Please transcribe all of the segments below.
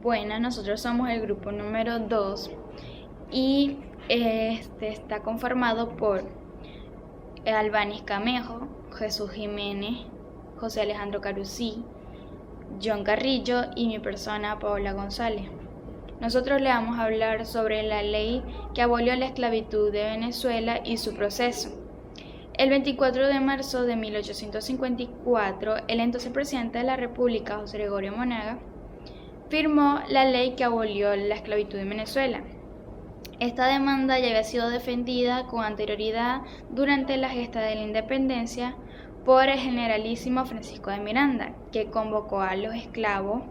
Buenas, nosotros somos el grupo número 2 y está conformado por Albanis Camejo, Jesús Jiménez, José Alejandro Carusí, John Carrillo y mi persona Paola González. Nosotros le vamos a hablar sobre la ley que abolió la esclavitud de Venezuela y su proceso. El 24 de marzo de 1854, el entonces presidente de la República, José Gregorio Monaga, firmó la ley que abolió la esclavitud en Venezuela. Esta demanda ya había sido defendida con anterioridad durante la gesta de la independencia por el generalísimo Francisco de Miranda, que convocó a los esclavos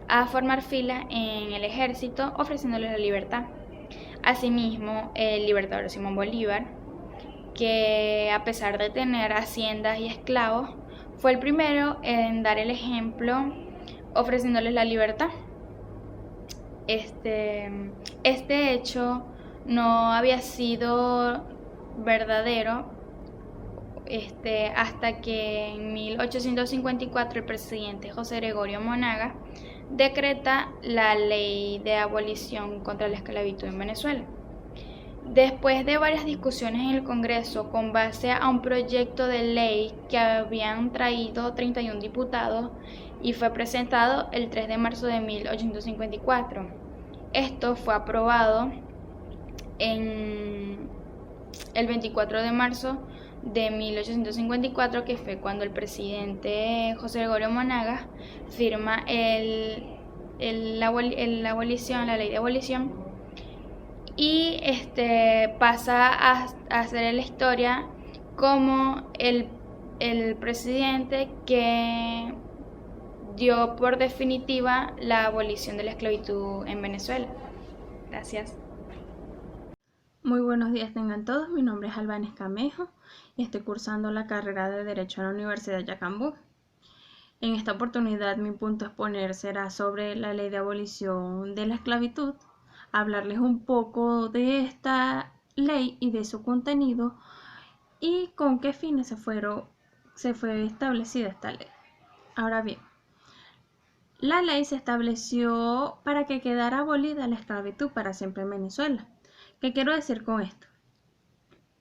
a formar fila en el ejército ofreciéndoles la libertad. Asimismo, el libertador Simón Bolívar, que a pesar de tener haciendas y esclavos, fue el primero en dar el ejemplo ofreciéndoles la libertad. Este hecho no había sido verdadero hasta que en 1854 el presidente José Gregorio Monaga decreta la ley de abolición contra la esclavitud en Venezuela. Después de varias discusiones en el Congreso con base a un proyecto de ley que habían traído 31 diputados y fue presentado el 3 de marzo de 1854. Esto fue aprobado en el 24 de marzo de 1854, que fue cuando el presidente José Gregorio Monaga firma la ley de abolición, y pasa a hacer la historia como el presidente que dio por definitiva la abolición de la esclavitud en Venezuela. Gracias. Muy buenos días tengan todos, mi nombre es Albanis Camejo y estoy cursando la carrera de Derecho en la Universidad de Yacambú. En esta oportunidad mi punto a exponer será sobre la ley de abolición de la esclavitud, hablarles un poco de esta ley y de su contenido y con qué fines se fue establecida esta ley. Ahora bien, la ley se estableció para que quedara abolida la esclavitud para siempre en Venezuela. ¿Qué quiero decir con esto?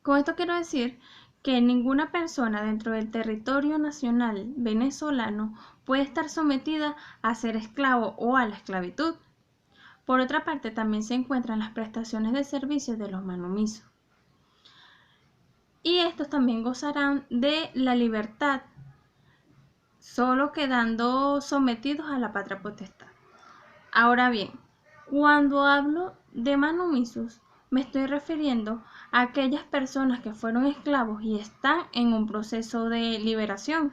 Con esto quiero decir que ninguna persona dentro del territorio nacional venezolano puede estar sometida a ser esclavo o a la esclavitud. Por otra parte, también se encuentran las prestaciones de servicios de los manumisos. Y estos también gozarán de la libertad, solo quedando sometidos a la patria potestad. Ahora bien, cuando hablo de manumisos, me estoy refiriendo a aquellas personas que fueron esclavos y están en un proceso de liberación.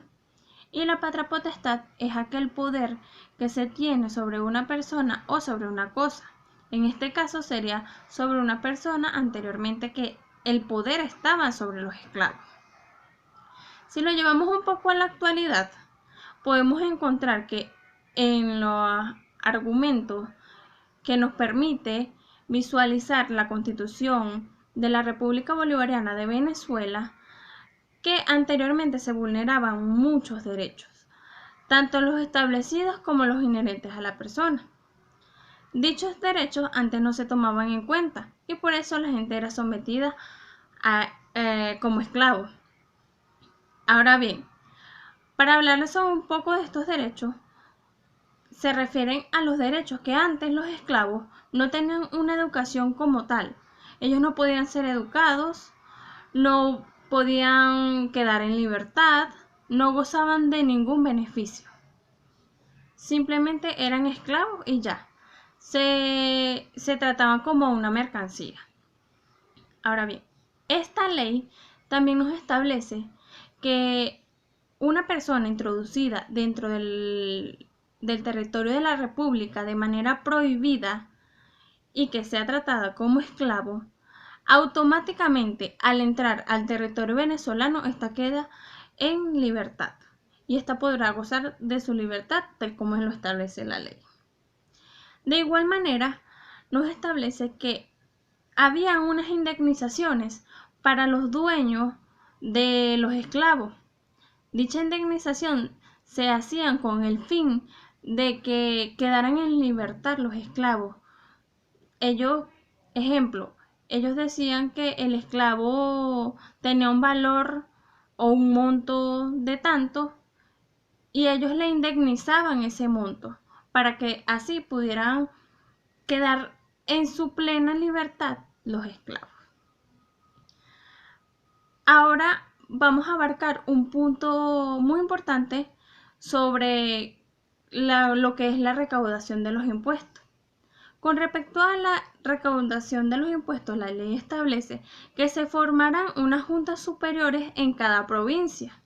Y la patria potestad es aquel poder que se tiene sobre una persona o sobre una cosa. En este caso sería sobre una persona anteriormente que el poder estaba sobre los esclavos. Si lo llevamos un poco a la actualidad, podemos encontrar que en los argumentos que nos permite visualizar la Constitución de la República Bolivariana de Venezuela, que anteriormente se vulneraban muchos derechos, tanto los establecidos como los inherentes a la persona. Dichos derechos antes no se tomaban en cuenta y por eso la gente era sometida como esclavos. Ahora bien, para hablarles sobre un poco de estos derechos, se refieren a los derechos que antes los esclavos no tenían una educación como tal. Ellos no podían ser educados, no podían quedar en libertad, no gozaban de ningún beneficio. Simplemente eran esclavos y ya. Se trataban como una mercancía. Ahora bien, esta ley también nos establece que una persona introducida dentro del territorio de la República de manera prohibida y que sea tratada como esclavo, automáticamente al entrar al territorio venezolano, esta queda en libertad y esta podrá gozar de su libertad tal como lo establece la ley. De igual manera, nos establece que había unas indemnizaciones para los dueños de los esclavos. Dicha indemnización se hacían con el fin de que quedaran en libertad los esclavos. Ellos, ejemplo, ellos decían que el esclavo tenía un valor o un monto de tanto y ellos le indemnizaban ese monto para que así pudieran quedar en su plena libertad los esclavos. Ahora vamos a abarcar un punto muy importante sobre lo que es la recaudación de los impuestos. Con respecto a la recaudación de los impuestos, la ley establece que se formarán unas juntas superiores en cada provincia.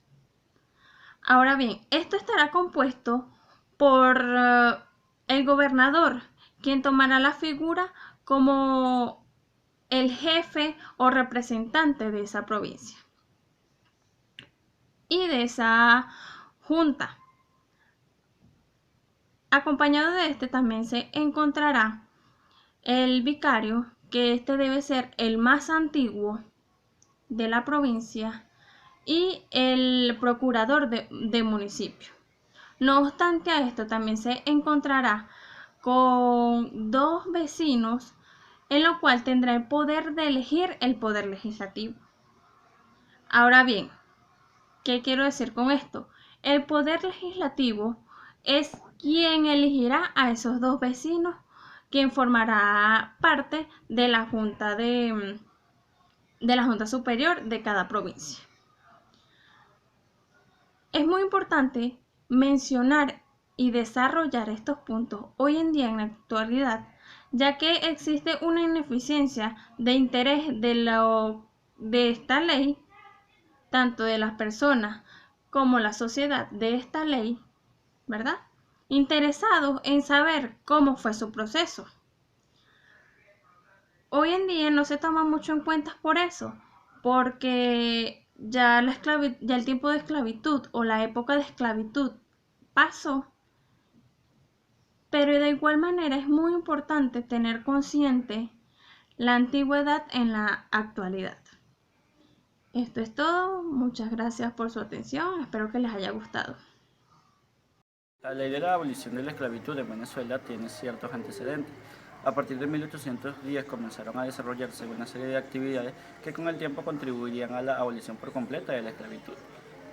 Ahora bien, esto estará compuesto por el gobernador, quien tomará la figura como el jefe o representante de esa provincia y de esa junta. Acompañado de este también se encontrará el vicario, que este debe ser el más antiguo de la provincia, y el procurador de municipio. No obstante a esto también se encontrará con 2 vecinos, en lo cual tendrá el poder de elegir el poder legislativo. Ahora bien, ¿qué quiero decir con esto? El poder legislativo es quien elegirá a esos 2 vecinos, quien formará parte de la Junta Superior de cada provincia. Es muy importante mencionar y desarrollar estos puntos hoy en día en la actualidad, ya que existe una ineficiencia de interés de esta ley, tanto de las personas como la sociedad de esta ley, ¿verdad? Interesados en saber cómo fue su proceso. Hoy en día no se toma mucho en cuenta por eso, porque ya el tiempo de esclavitud o la época de esclavitud pasó, pero de igual manera es muy importante tener consciente la antigüedad en la actualidad. Esto es todo, muchas gracias por su atención, espero que les haya gustado. La ley de la abolición de la esclavitud en Venezuela tiene ciertos antecedentes. A partir de 1810 comenzaron a desarrollarse una serie de actividades que con el tiempo contribuirían a la abolición por completa de la esclavitud.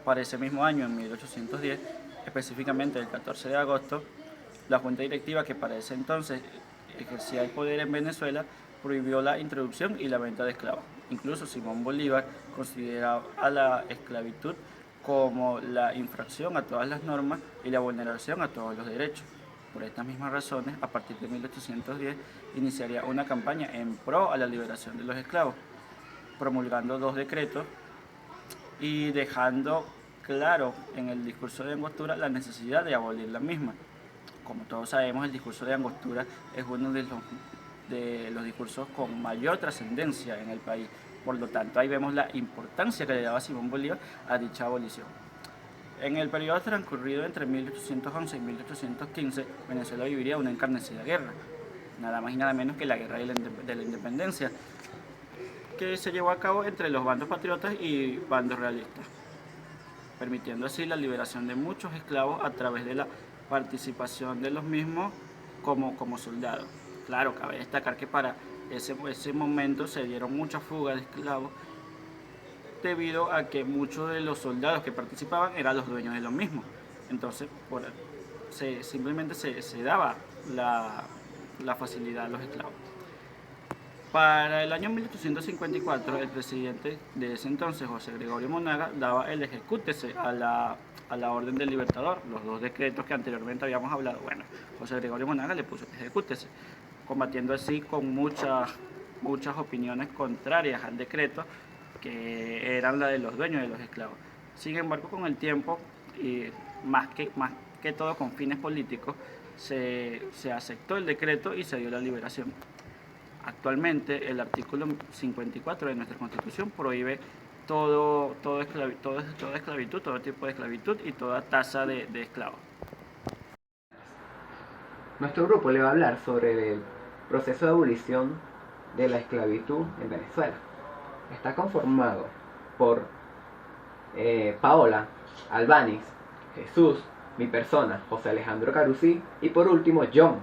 Para ese mismo año, en 1810, específicamente el 14 de agosto, la Junta Directiva, que para ese entonces ejercía el poder en Venezuela, prohibió la introducción y la venta de esclavos. Incluso Simón Bolívar consideraba a la esclavitud como la infracción a todas las normas y la vulneración a todos los derechos. Por estas mismas razones, a partir de 1810, iniciaría una campaña en pro a la liberación de los esclavos, promulgando 2 decretos y dejando claro en el discurso de Angostura la necesidad de abolir la misma. Como todos sabemos, el discurso de Angostura es uno de los discursos con mayor trascendencia en el país. Por lo tanto, ahí vemos la importancia que le daba Simón Bolívar a dicha abolición. En el periodo transcurrido entre 1811 y 1815, Venezuela viviría una encarnecida guerra, nada más y nada menos que la guerra de la independencia, que se llevó a cabo entre los bandos patriotas y bandos realistas, permitiendo así la liberación de muchos esclavos a través de la participación de los mismos como soldados. Claro, cabe destacar que para ese momento se dieron muchas fugas de esclavos debido a que muchos de los soldados que participaban eran los dueños de los mismos. Entonces, simplemente se daba la facilidad a los esclavos. Para el año 1854, el presidente de ese entonces, José Gregorio Monaga, daba el ejecútese a la Orden del Libertador, los 2 decretos que anteriormente habíamos hablado. Bueno, José Gregorio Monaga le puso ejecútese, combatiendo así con muchas opiniones contrarias al decreto, que eran la de los dueños de los esclavos. Sin embargo, con el tiempo, y más que todo con fines políticos, se aceptó el decreto y se dio la liberación. Actualmente, el artículo 54 de nuestra Constitución prohíbe toda esclavitud, todo tipo de esclavitud y toda tasa de esclavos. Nuestro grupo le va a hablar sobre el proceso de abolición de la esclavitud en Venezuela. Está conformado por Paola, Albániz, Jesús, mi persona, José Alejandro Carusí, y por último, John.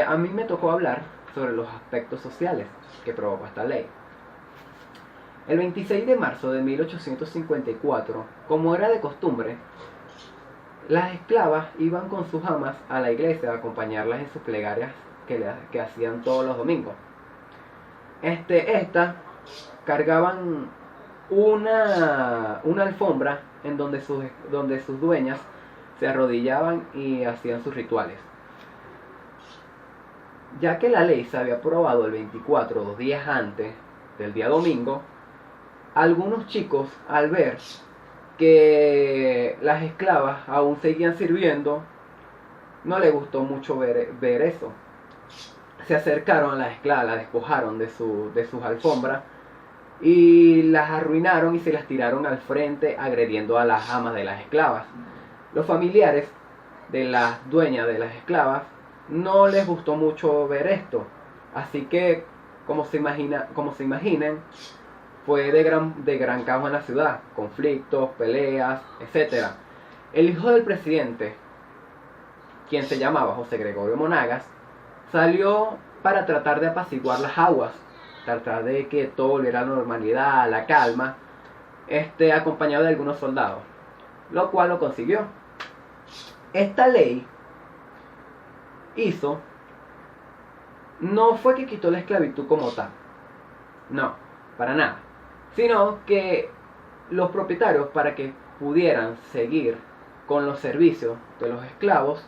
A mí me tocó hablar sobre los aspectos sociales que provocó esta ley. El 26 de marzo de 1854, como era de costumbre, las esclavas iban con sus amas a la iglesia a acompañarlas en sus plegarias que hacían todos los domingos. Estas cargaban una alfombra en donde sus dueñas se arrodillaban y hacían sus rituales. Ya que la ley se había aprobado el 24, 2 días antes del día domingo, algunos chicos, al ver que las esclavas aún seguían sirviendo, no les gustó mucho ver eso. Se acercaron a las esclavas, las despojaron de sus alfombras y las arruinaron y se las tiraron al frente, agrediendo a las amas de las esclavas. Los familiares de las dueñas de las esclavas no les gustó mucho ver esto, así que como se imaginen, fue de gran caos en la ciudad, conflictos, peleas, etc. El hijo del presidente, quien se llamaba José Gregorio Monagas, salió para tratar de apaciguar las aguas, tratar de que todo volviera a la normalidad, a la calma, acompañado de algunos soldados, lo cual lo consiguió. Esta ley no fue que quitó la esclavitud como tal, no, para nada, sino que los propietarios, para que pudieran seguir con los servicios de los esclavos,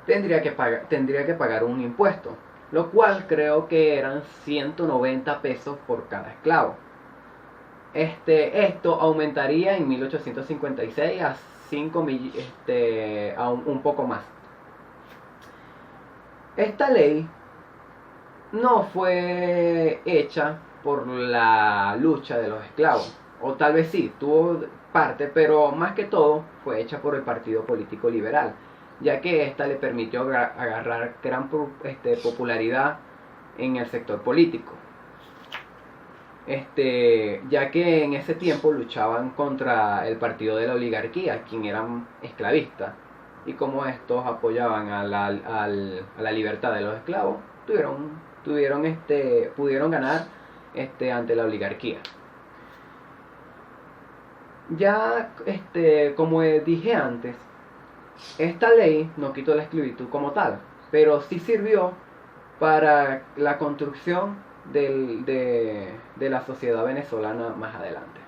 tendría que pagar un impuesto, lo cual creo que eran 190 pesos por cada esclavo. Esto aumentaría en 1856 a 5 a un poco más. Esta ley no fue hecha por la lucha de los esclavos, o tal vez sí, tuvo parte, pero más que todo fue hecha por el Partido Político Liberal, ya que esta le permitió agarrar gran popularidad en el sector político, ya que en ese tiempo luchaban contra el partido de la oligarquía, quien eran esclavistas, y como estos apoyaban a la libertad de los esclavos, pudieron ganar ante la oligarquía. Ya como dije antes, esta ley no quitó la esclavitud como tal, pero sí sirvió para la construcción de la sociedad venezolana más adelante.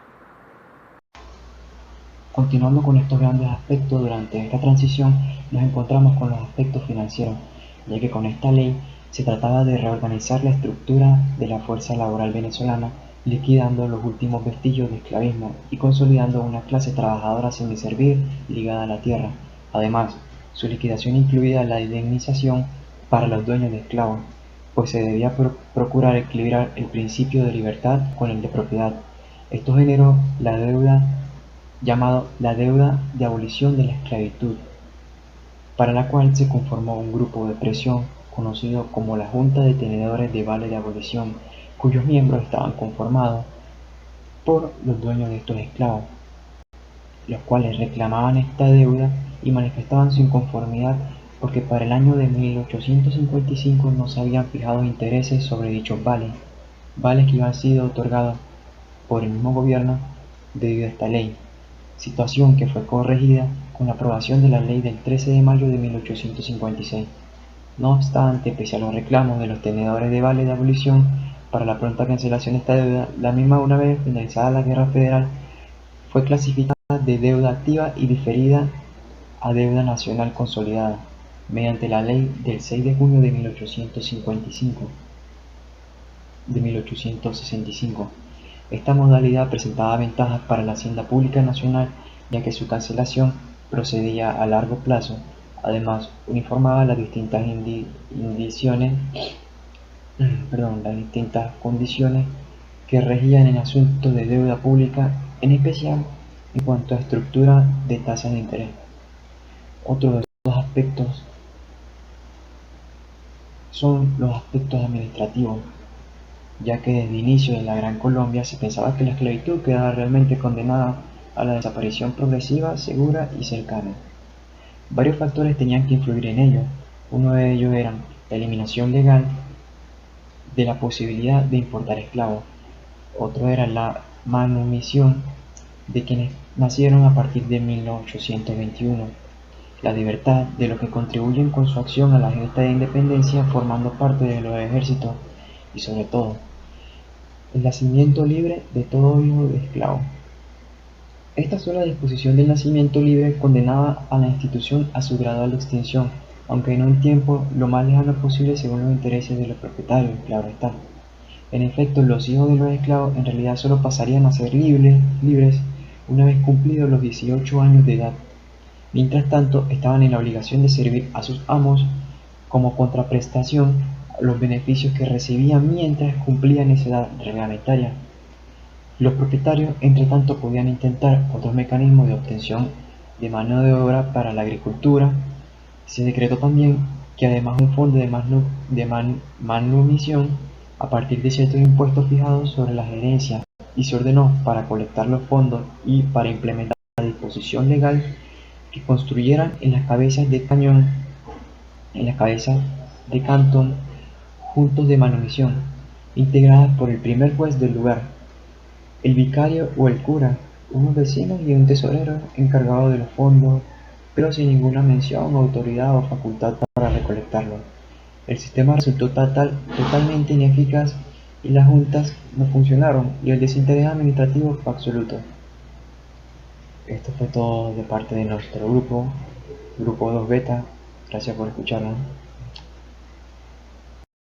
Continuando con estos grandes aspectos, durante esta transición nos encontramos con los aspectos financieros, ya que con esta ley se trataba de reorganizar la estructura de la fuerza laboral venezolana, liquidando los últimos vestigios de esclavismo y consolidando una clase trabajadora semiservir ligada a la tierra. Además, su liquidación incluía la indemnización para los dueños de esclavos, pues se debía procurar equilibrar el principio de libertad con el de propiedad. Esto generó la deuda llamado la deuda de abolición de la esclavitud, para la cual se conformó un grupo de presión conocido como la Junta de Tenedores de Vale de Abolición, cuyos miembros estaban conformados por los dueños de estos esclavos, los cuales reclamaban esta deuda y manifestaban su inconformidad porque para el año de 1855 no se habían fijado intereses sobre dichos vales que iban sido otorgados por el mismo gobierno debido a esta ley, situación que fue corregida con la aprobación de la ley del 13 de mayo de 1856. No obstante, pese a los reclamos de los tenedores de vale de abolición para la pronta cancelación de esta deuda, la misma, una vez finalizada la Guerra Federal, fue clasificada de deuda activa y diferida a deuda nacional consolidada, mediante la ley del 6 de junio de 1865. Esta modalidad presentaba ventajas para la hacienda pública nacional, ya que su cancelación procedía a largo plazo. Además, uniformaba las distintas condiciones que regían en asuntos de deuda pública, en especial en cuanto a estructura de tasas de interés. Otro de estos aspectos son los aspectos administrativos, ya que desde el inicio de la Gran Colombia se pensaba que la esclavitud quedaba realmente condenada a la desaparición progresiva, segura y cercana. Varios factores tenían que influir en ello. Uno de ellos era la eliminación legal de la posibilidad de importar esclavos. Otro era la manumisión de quienes nacieron a partir de 1821, la libertad de los que contribuyen con su acción a la gesta de independencia formando parte de los ejércitos y sobre todo, el nacimiento libre de todo hijo de esclavo. Esta sola disposición del nacimiento libre condenaba a la institución a su gradual extinción, aunque en un tiempo lo más lejano posible según los intereses de los propietarios, claro está. En efecto, los hijos de los esclavos en realidad solo pasarían a ser libres una vez cumplidos los 18 años de edad. Mientras tanto, estaban en la obligación de servir a sus amos como contraprestación a los beneficios que recibían mientras cumplían esa edad reglamentaria. Los propietarios, entre tanto, podían intentar otros mecanismos de obtención de mano de obra para la agricultura. Se decretó también que además un fondo de manumisión a partir de ciertos impuestos fijados sobre las herencias y se ordenó para colectar los fondos y para implementar la disposición legal que construyeran en las cabezas de cantón juntos de manumisión integradas por el primer juez del lugar, el vicario o el cura, unos vecinos y un tesorero encargado de los fondos, pero sin ninguna mención, autoridad o facultad para recolectarlos. El sistema resultó totalmente ineficaz y las juntas no funcionaron y el desinterés administrativo fue absoluto. Esto fue todo de parte de nuestro grupo 2 Beta. Gracias por escucharnos.